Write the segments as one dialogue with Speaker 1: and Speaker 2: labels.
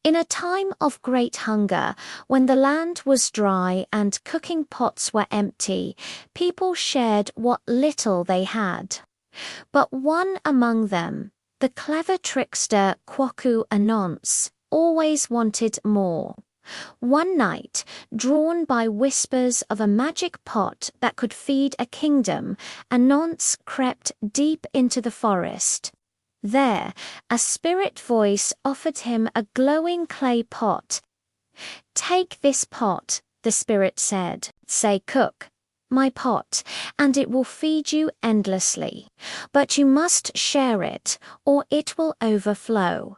Speaker 1: In a time of great hunger, when the land was dry and cooking pots were empty, people shared what little they had. But one among them, the clever trickster Kwaku Ananse, always wanted more. One night, drawn by whispers of a magic pot that could feed a kingdom, Ananse crept deep into the forest. There, a spirit voice offered him a glowing clay pot. "Take this pot," the spirit said. "Say, cook my pot, and it will feed you endlessly. But you must share it, or it will overflow."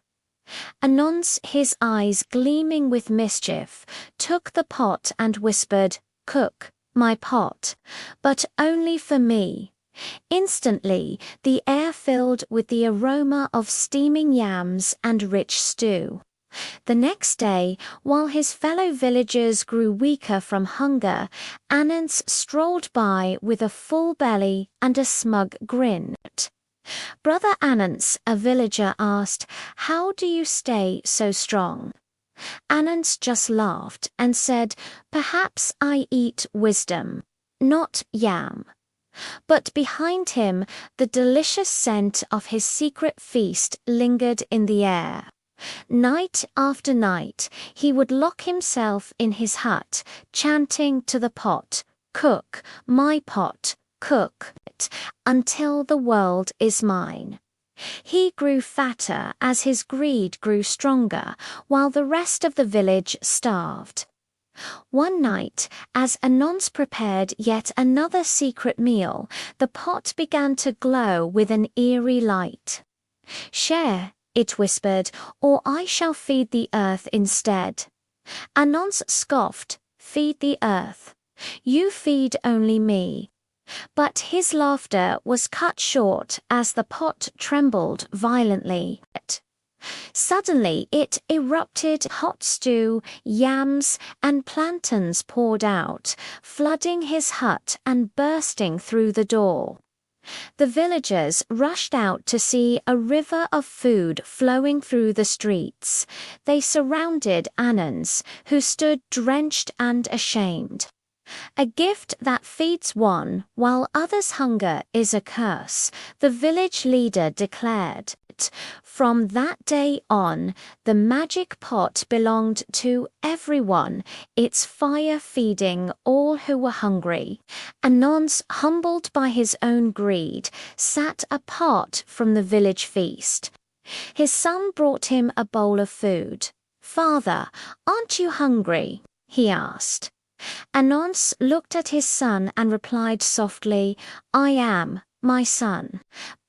Speaker 1: Ananse, his eyes gleaming with mischief, took the pot and whispered, "Cook my pot, but only for me." Instantly, the air filled with the aroma of steaming yams and rich stew. The next day, while his fellow villagers grew weaker from hunger, Ananse strolled by with a full belly and a smug grin. "Brother Ananse," a villager asked, "how do you stay so strong?" Ananse just laughed and said, "Perhaps I eat wisdom, not yam." But behind him, the delicious scent of his secret feast lingered in the air. Night after night, he would lock himself in his hut, chanting to the pot, "Cook my pot, cook it, until the world is mine." He grew fatter as his greed grew stronger, while the rest of the village starved. One night, as Ananse prepared yet another secret meal, the pot began to glow with an eerie light. "Share," it whispered, "or I shall feed the earth instead." Ananse scoffed, "Feed the earth. You feed only me." But his laughter was cut short as the pot trembled violently. Suddenly it erupted. Hot stew, yams, and plantains poured out, flooding his hut and bursting through the door. The villagers rushed out to see a river of food flowing through the streets. They surrounded Ananse, who stood drenched and ashamed. "A gift that feeds one while others hunger is a curse," the village leader declared. From that day on, the magic pot belonged to everyone, its fire feeding all who were hungry. Ananse, humbled by his own greed, sat apart from the village feast. His son brought him a bowl of food. "Father, aren't you hungry?" he asked. Ananse looked at his son and replied softly, "I am, my son,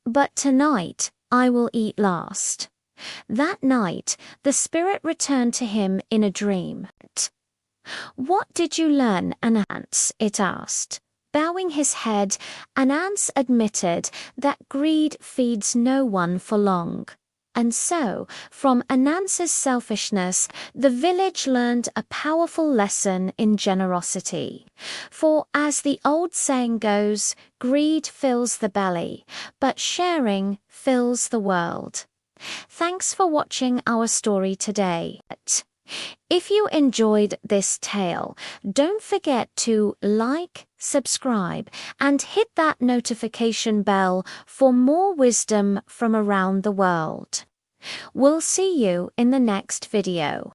Speaker 1: but tonight I will eat last." That night, the spirit returned to him in a dream. "What did you learn, Ananse?" it asked. Bowing his head, Ananse admitted that greed feeds no one for long. And so, from Ananse's selfishness, the village learned a powerful lesson in generosity. For as the old saying goes, greed fills the belly, but sharing fills the world. Thanks for watching our story today. If you enjoyed this tale, don't forget to like, subscribe, and hit that notification bell for more wisdom from around the world. We'll see you in the next video.